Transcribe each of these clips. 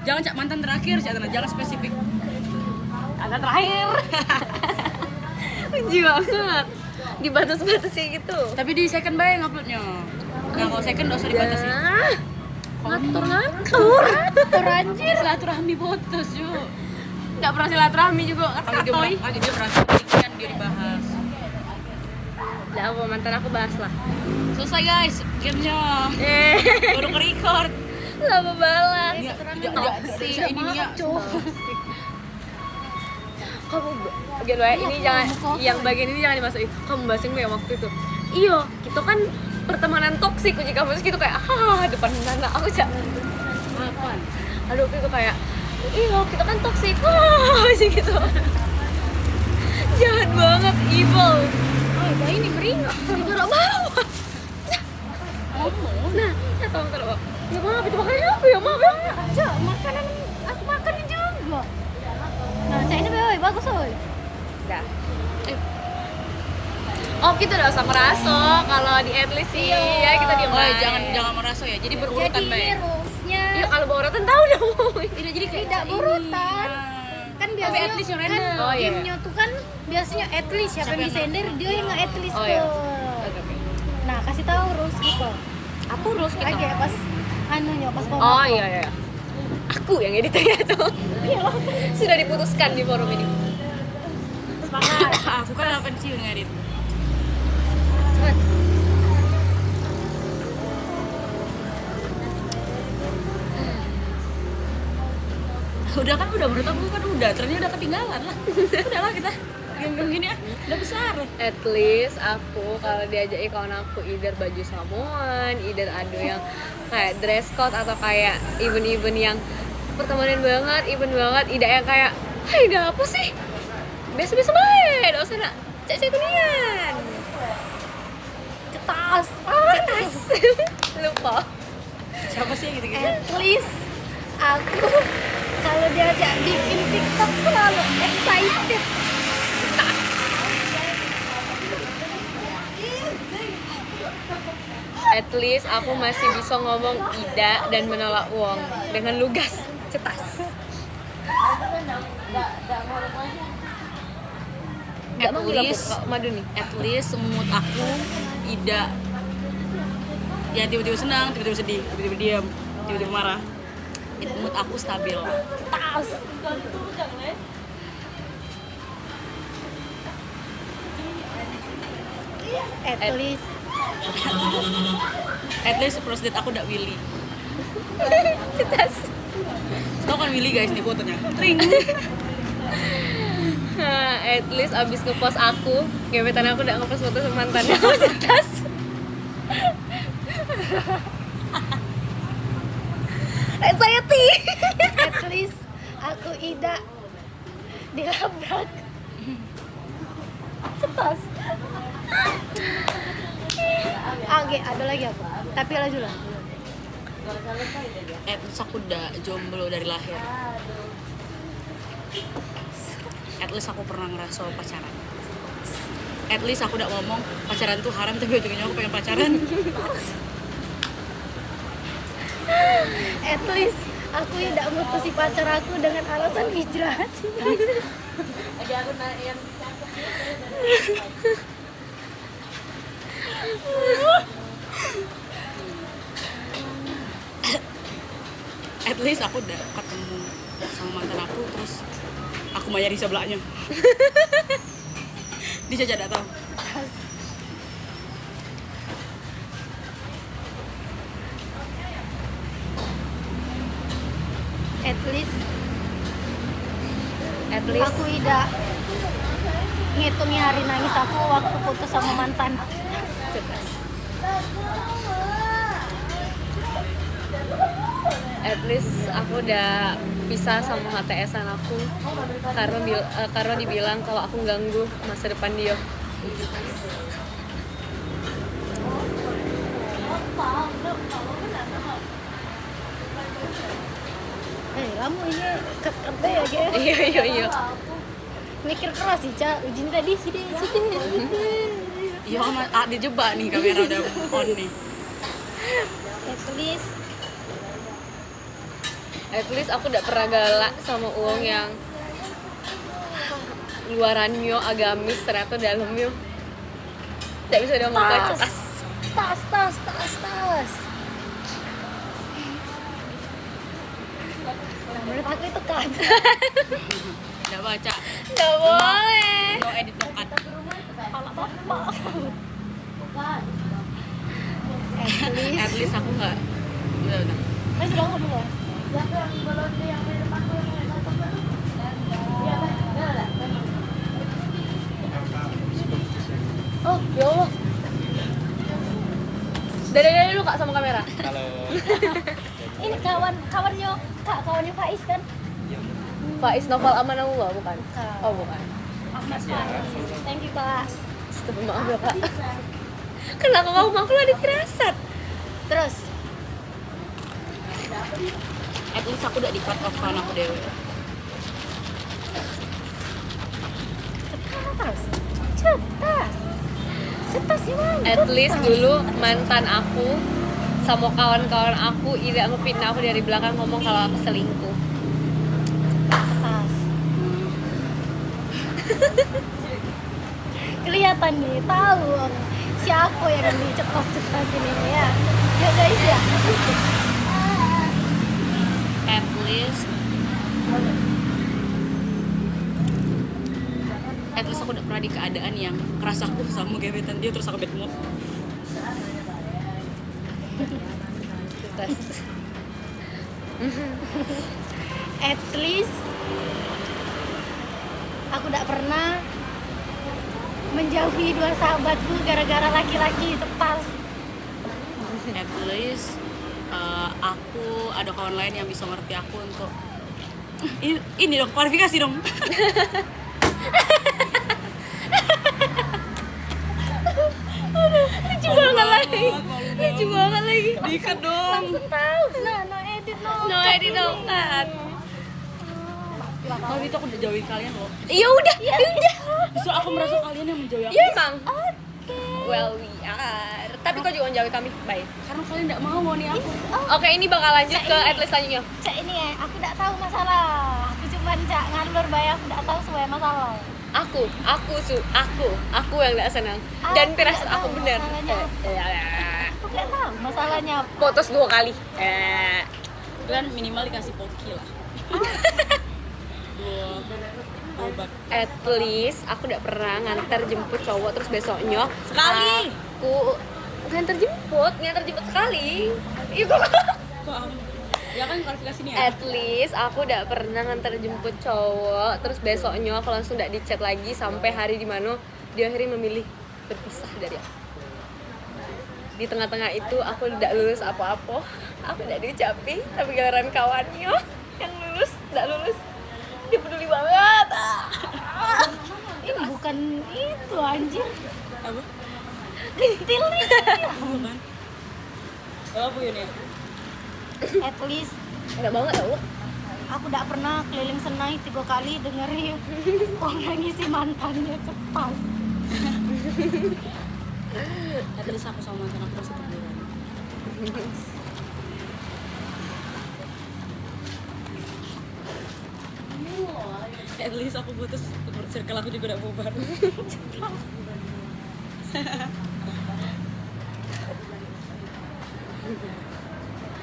Jangan cak mantan terakhir, jangan spesifik. Mantan terakhir. Benci banget. Dibatas-batasi gitu. Tapi di second bayang uploadnya. Nah kalau second nggak usah dibatasi. Ngatur anjir. Silaturahmi putus yuk. Nggak pernah silaturahmi juga. Kagak dia merasa kan dia dibahas. Udah apa mantan aku bahas lah. Selesai guys, gamenya. Baru ke-record. Lama banget. Tidak bisa ini nih ya. Kamu ini jangan yang bagian ini jangan dimasukin. Kamu bahasin gue yang waktu itu. Iya, kita kan pertemanan toksik uji kamu gitu kayak depan anak aku cak. Apaan? Aduh itu kayak iya kita kan toksik sih gitu. Jahat banget, evil. Oh, ini beringat. Ditaruh bawah. Nah, saya tahu taruh bawah. Ya maaf, itu makanan aku ya maaf ya. Cok, makanan aku makan juga. Nah, cak ini bagus oi. Udah. Oh kita udah usah merasa kalau di atlist sih ya kita diam Oh aja. jangan merasa ya. Jadi berurutan Jadi baik. ini rulesnya Iya kalau berurutan tahu dong. Tidak jadi kayak tidak berurutan. Kan Tapi biasanya at least yang kan random. Oh, iya. timnya tuh kan biasanya at least siapa yang bisa ender dia yang nggak at least Oh, tuh. iya. Nah, kasih tahu rules gitu. Apa rules kita? Lagi pas anunya pas ngomong. Oh iya. Aku yang editornya tuh. Sudah diputuskan di forum ini. Semangat. Aku kan pensiun ngedit. Udah kan menurut aku kan ternyata udah ketinggalan lah. Udahlah kita game gini ya, udah besar. At least aku kalau diajak kawan aku either baju samuan, either ada yang kayak dress code atau kayak event-event yang pertemanan banget, event banget, tidak yang kayak, hai udah apa sih? Biasa-biasa baik, gak usah nak cek-cek kunian. Cetas. Cetas. Lupa. Siapa sih yang gitu-gitu? At least aku kalau diajak bikin TikTok selalu excited. At least aku masih bisa ngomong tidak dan menolak uang dengan lugas, cetas. At least madu nih. At least mood aku tidak ya tiba-tiba senang, tiba-tiba sedih, tiba-tiba diam, tiba-tiba marah. Mood aku stabil. Tas. At least At least first date aku udah Willy. Cetas. Tau kan Willy guys nih fotonya. Tring. At least abis ngepost aku, gebetan aku udah ngepost foto sama mantannya. Cetas. Anxiety. at least aku tidak dilabrak. Cetas. Oke, ada lagi aku. Tapi lanjut lah. At least aku udah jomblo dari lahir. At least aku pernah ngerasa pacaran. At least aku udah ngomong pacaran tuh haram tapi ujungnya aku pengen pacaran. At least aku tidak mutusi pacar aku dengan alasan hijrah. Lagi aku nanya. At least aku udah ketemu sama mantan aku terus aku bayar di sebelahnya. Dia jajan datang. At least Aku aku tidak ngitungin hari nangis aku waktu putus sama mantan. at least aku udah pisah sama HTS-an aku karena dibilang kalau aku ganggu masa depan dia. Kamu ini kete ya guys. Iya. Mikir keras sih, Ca. Ujin tadi sini. Iya, dijebak nih kamera udah on nih. At least At least aku udah pernah galak sama uang yang luarannya agamis, ternyata dalamnya tidak bisa diomongkan. Tas. Nah, menurut aku itu kan. Nggak baca. Nggak boleh. No edit, no cut. At least aku nggak. Udah. Mas udah ngomong ya? Oh, ya Allah. Dadah dulu Kak sama kamera. Halo. Ini kawannya Faiz kan? Faiz Novel Amanullah bukan? Bukan. Oh, bukan. Ahmad Faiz. Thank you Kak. Astagfirullah, maaf ya Kak. Kenapa kamu maaf, lu ada firasat? Terus At least aku udah di cut off kan aku dewe. cetas gimana? At least dulu mantan aku sama kawan-kawan aku tidak ngefitnah aku dari belakang ngomong kalau aku selingkuh. Cetas. Kelihatan nih, tahu siapa yang dicetas-cetas ini ya. Ya guys ya. At least aku udah pernah di keadaan yang keras aku sama gebetan dia terus aku bad mood. At least aku tidak pernah menjauhi dua sahabatku gara-gara laki-laki cetas. At least aku ada kawan lain yang bisa ngerti aku untuk ini dong, klarifikasi dong. Lucu banget lagi. Diikat dong. Langsung tahu. Nah, no edit No, Kak. Kalau itu aku udah jauhin kalian loh. Ya udah. Justru aku merasa kalian yang menjauhi aku. Ya emang. Well, we are. Tapi kau juga menjauhi kami. Baik. Karena kalian nggak mau nih aku. Oke, ini bakal lanjut ke atlet selanjutnya. Cak ini ya, aku tidak tahu masalah. Aku cuma cak ngalur bayar, aku tidak tahu semua masalah. Aku yang gak senang. Dan Aku firasat nggak aku tahu benar. masalahnya. Aku tidak tahu masalahnya apa. Putus 2 kali. Kalian minimal dikasih poki lah. Dua obat. At least aku udah pernah nganter jemput cowok terus besoknya Sekali. aku nganter jemput sekali. Itu Paham. Ya kan klarifikasi nih ya. at least aku udah pernah nganter jemput cowok terus besoknya aku langsung udah di chat lagi sampai hari dimana dia akhirnya memilih berpisah dari aku. Di tengah-tengah itu aku tidak lulus apa-apa, aku tidak diucapi, tapi giliran kawannya yang lulus, tidak lulus, dia peduli banget. Ini bukan itu anjir. Apa? Lintil nih. Bukan. Apa ya nih? At least Enggak banget tau. aku tidak pernah keliling Senai 3 kali dengerin orang nangisi mantannya cepat. At least aku sama mantan aku masih teguran. At least aku putus, circle aku juga udah bubar.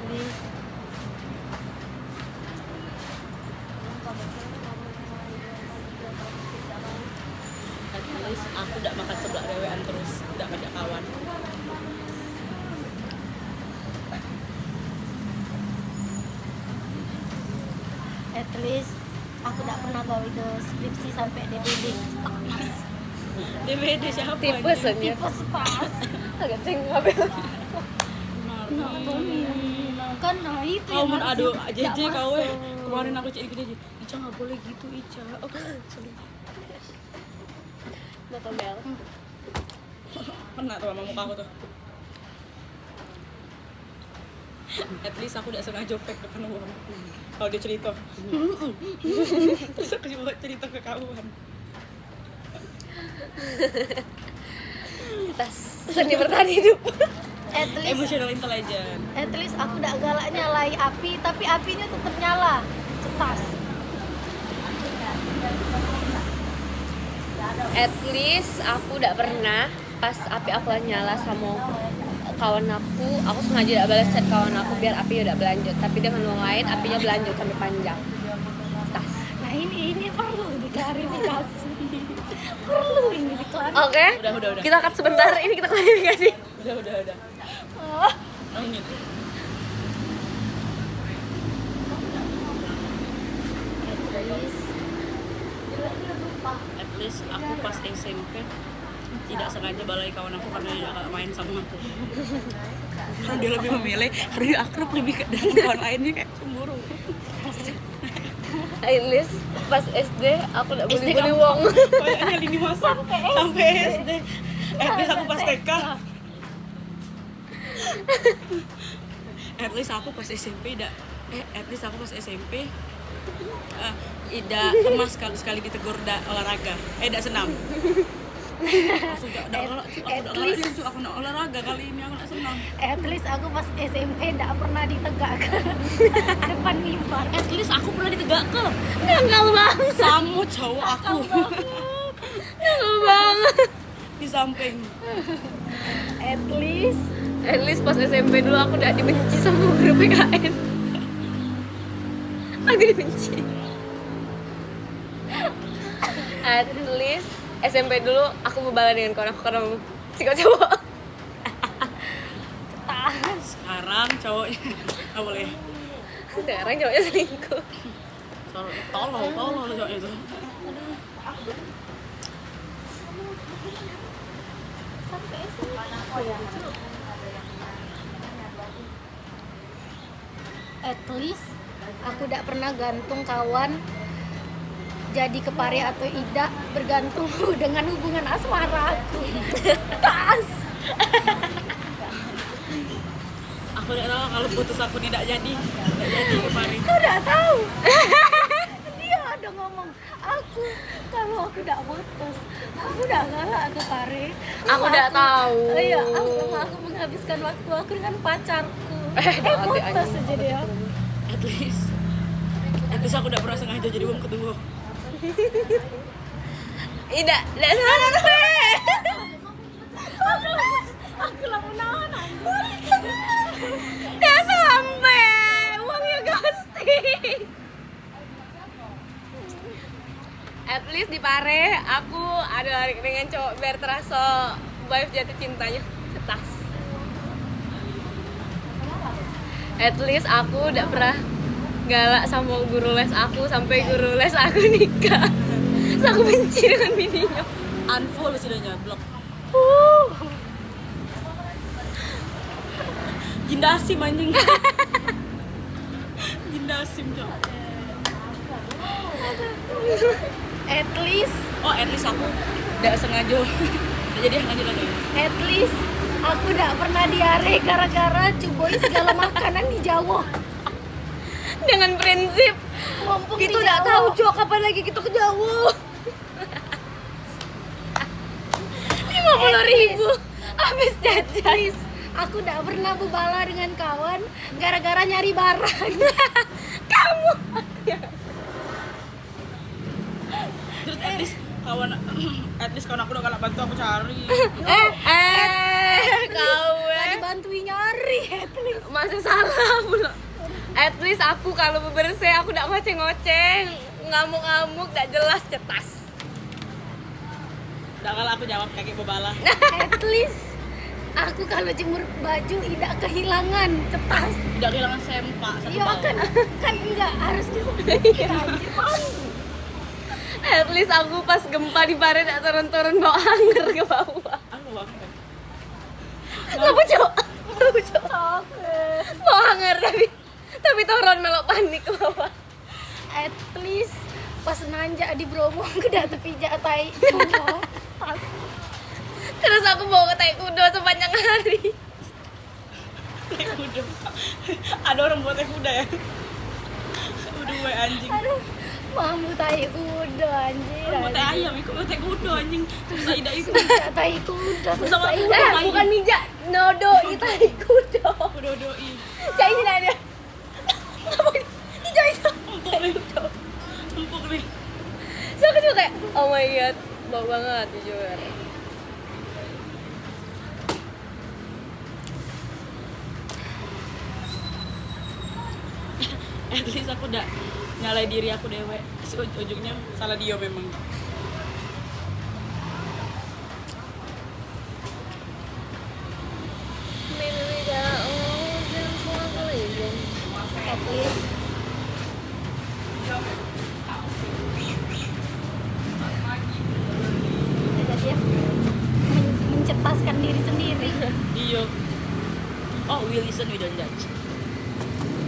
Please. At least aku udah makan sebelah rewean terus, udah ngajak kawan. At least aku tidak pernah gawe ke skripsi sampai DBD. DBD siapa? Tipe anjing? sennya. Tipe sepas. Agak cengkap ya. Kan nah itu Kau mau yang adu harus JJ tidak kau masuk. kemarin aku cek ikut JJ. Ica nggak boleh gitu Ica. Oke, sorry. Bakal bel. Pernah tuh sama muka aku tuh. At least aku udah sengaja fake depan orang. Kalau dia cerita. Terus aku coba cerita ke kawan. Tas seni bertahan hidup. at least Emotional intelligence. at least aku udah galak nyalai api, tapi apinya tetap nyala. Cetas. At least aku udah pernah pas api aku lagi nyala sama kawan aku sengaja tidak balas chat kawan aku biar api udah berlanjut, tapi dengan orang lain apinya berlanjut sampai panjang. Tas. Nah ini perlu diklarifikasi. Perlu ini diklarifikasi. Oke. Udah. Kita cut sebentar, ini kita klarifikasi. Udah. Oh, Lanjut. At least aku pas SMP tidak sengaja balai kawan aku karena dia gak main sama aku. Karena dia lebih memilih, karena dia akrab lebih dengan kawan lainnya kayak cemburu. At least pas SD aku udah SD bully-bully kamu? wong. Kayaknya lini masa sampai SD. At least aku pas TK. At least aku pas SMP tidak lemas sekali ditegur olahraga. Senam. Langsung aku nak olahraga kali ini aku nak senam. at least aku pas SMP enggak pernah ditegakkan depan mimbar. At least aku pernah ditegak ke Nakal banget. sama cowok aku Nakal banget. di samping. At least Pas SMP dulu aku udah dibenci sama guru PKN. Aku dibenci. At least SMP dulu aku membalas dengan kawan aku karena sikap cowok. Sekarang cowoknya nggak boleh. Sekarang cowoknya selingkuh. Tolong cowoknya itu. sampai SMP. Oh ya. At least aku tidak pernah gantung kawan jadi kepare atau tidak, bergantung dengan hubungan asmara aku. Tas. Aku tidak tahu kalau putus aku tidak jadi kemarin. Kau udah tahu. Dia ada ngomong, aku kalau aku udah putus, aku udah galak ke pare. Aku udah tahu. Iya, aku menghabiskan waktu aku dengan pacarku. Nanti Putus aja dia. At least aku udah pernah sengaja jadi wong kedua. Tidak sampai. Aku lah menahan. Tidak sampai. Uangnya ghosting. At least di Pare aku ada lari dengan cowok biar terasa vibe jatuh cintanya. Cetas. At least aku udah pernah galak sama guru les aku sampai guru les aku nikah. Terus aku benci dengan bininya. Unfollow sudah nyablok. Jindasim anjing. Jindasim cok. At least aku tidak sengaja. Jadi lanjut lagi. At least aku tidak pernah diare gara-gara cuboi segala makanan di Jawa. Dengan prinsip Mumpung kita di udah Jawa. tahu cok kapan lagi kita ke Jawa. 50.000 habis jajan. Aku tidak pernah bebala dengan kawan gara-gara nyari barang. Kamu Terus kawan aku udah galak bantu aku cari. kau Tadi bantuin nyari. At least masih salah pula. At least aku kalau bebersih aku tidak ngoceng-ngoceng, ngamuk-ngamuk, tidak jelas, cetas. Udah galak aku jawab kayak bebala. At least aku kalau jemur baju tidak kehilangan, cetas. Tidak kehilangan sempak satu Iya bau. kan enggak harus disebutkan. At least aku pas gempa di Pare tidak turun-turun bawa hanger ke bawah. Aku banget. Lalu cok, bawa hanger tapi turun melok panik ke bawah. At least pas nanjak di Bromo aku udah tepi jatai. Terus aku bawa ke tai kuda sepanjang hari. Teh kuda. Ada orang buat teh kuda ya. Udah gue anjing. Aduh, Mambu tai kuda anjir. Mau teh ayam, ikut mau teh kuda anjing. Susah ida itu. Tai kuda Sama selesai. kuda. Bukan mija, nodo itu kudo. Kuda doi. Cai ini ada. Hijau itu. Empuk nih. Empuk nih. So aku juga kayak, oh my god, bau banget jujur. At least aku udah nyalain diri aku dewe. Ujungnya salah dia memang. Maybe we got all just one religion. At least jadi dia mencetaskan diri sendiri. Iya. Oh, we listen, we don't judge.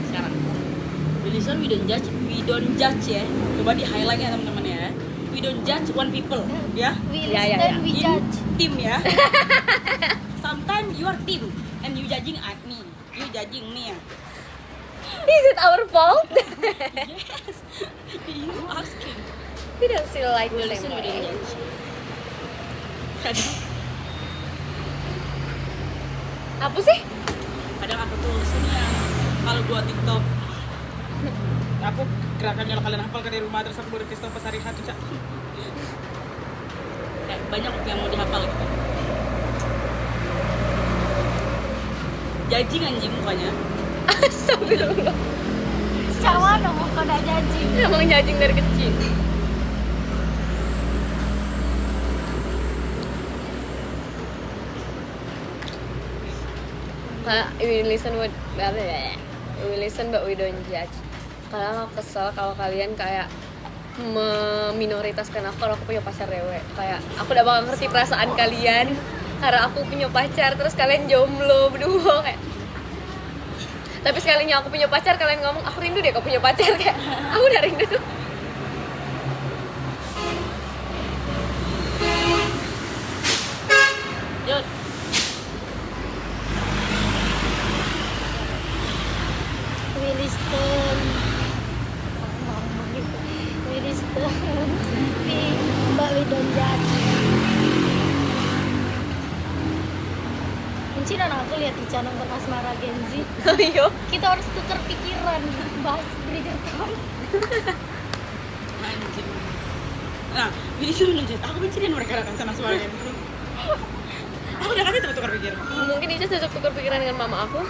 Sekarang. We listen, we don't judge ya. Coba di highlight ya teman-teman ya. We don't judge one people, ya. We Ya, ya, listen, ya. we In judge. team ya. Sometimes you are team and you judging at me. You judging me ya. Is it our fault? Yes. You asking. We don't still like We the listen, same we don't way. judge. Kadang, Apa sih? kadang aku tuh sini ya. Kalau buat TikTok, aku gerakannya kalian hafal kan di rumah terus aku baru kasih pas hari satu cak. Kayak banyak yang mau dihafal gitu. Jajing anjing mukanya. Astagfirullah. Cawa dong kau udah janji. Emang jajing dari kecil. We listen but we don't judge. Kadang aku kesel kalau kalian kayak meminoritaskan aku kalau aku punya pacar dewe. Kayak aku udah bakal ngerti perasaan kalian karena aku punya pacar terus kalian jomblo berdua kayak. Tapi sekalinya aku punya pacar kalian ngomong aku rindu deh kau punya pacar kayak aku udah rindu tuh. Yuk. We listen. We listen. But we don't judge. Kunci dan aku lihat Ica nonton Asmara Gen Z. Ayo. Kita harus tukar pikiran bahas Bridgerton. Anjing. Nah, ini sih menunjuk. Aku benci dengan mereka kan sama suaranya. Aku udah kasih tukar pikir. Mungkin Ica cocok tukar pikiran dengan mama aku.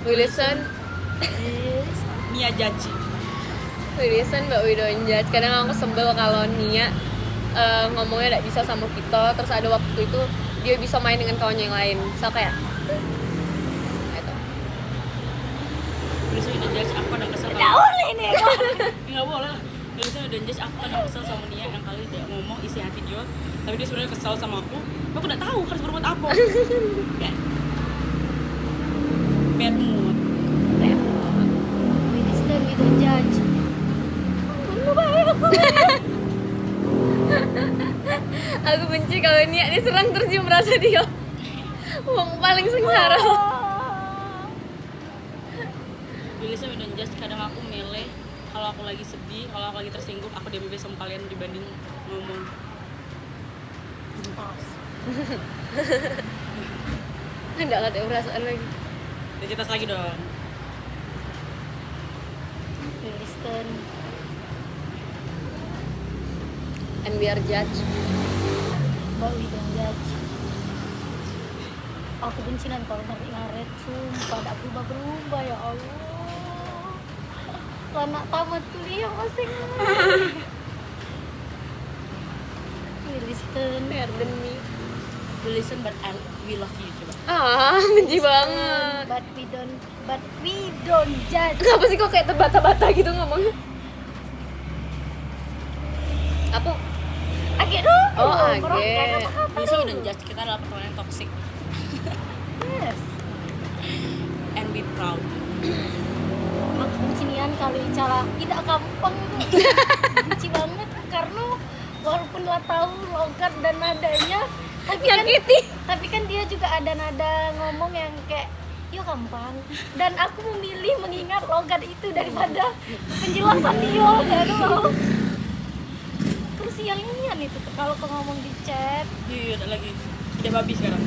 We listen Mia Jaji. We listen but we don't judge. Kadang aku sebel kalau Nia ngomongnya tidak bisa sama kita. Terus ada waktu itu dia bisa main dengan kawannya yang lain. So kayak gitu. Bisa udah judge aku kadang kesel. Nggak boleh nih. Nggak boleh lah. Bisa udah judge aku kadang kesel sama Nia yang kali dia ngomong isi hati dia. Tapi dia sebenarnya kesel sama aku. Aku udah tahu harus berbuat apa. Kayak bad mood. We listen, we don't judge. Lu baik aku. Aku benci kalau Nia diserang terus dia merasa dia wong paling sengsara. Bilisnya we don't judge. Kadang aku milih kalau aku lagi sedih, kalau aku lagi tersinggung, aku diam sama kalian dibanding ngomong. Nggak ada perasaan lagi. Cerita lagi dong. We listen. And we are judge. But we don't judge. Aku benci nan kalau ngaret-ngaret. Sumpah, tak berubah-berubah ya Allah. Anak tamat kuliah masih ngaret. We listen. Bear than me. We listen but we love you. Coba. Benci banget. But we don't judge. Kenapa sih kok kayak terbata-bata gitu ngomongnya? Apa? Age dong. Oh, Orang Age. kayak kata-kata Bilisnya we dulu. don't judge. Kita adalah pertemanan yang toxic Yes. and be proud. Aku benci nian kalau cara tidak gampang tuh. Benci banget karena walaupun lah tahu logat dan nadanya, tapi kan dia juga ada nada ngomong yang kayak ya gampang. Dan aku memilih mengingat logat itu daripada penjelasan dia. Aduh. Terus siangnya itu kalau kau ngomong di chat. Iya, ada lagi. Udah babi sekarang.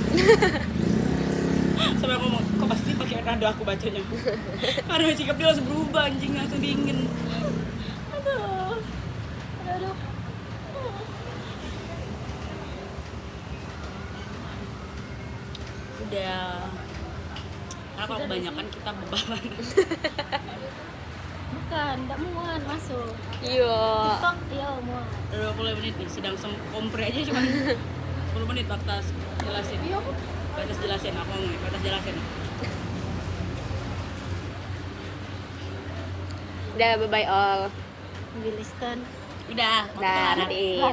Sampai ngomong, kok pasti pakai nada aku bacanya. Karena sikap dia langsung berubah, anjing langsung dingin. Aduh. Aduh. Udah. Karena kalau kebanyakan kita bebalan. Bukan, enggak muat masuk. Iya. TikTok ya muat. Udah 20 menit nih, sedang kompre aja cuma 10 menit batas jelasin. Iya. Batas jelasin, aku ngomong batas jelasin. Udah, bye-bye all. Williston. Udah, mau Dah, kelar. nanti.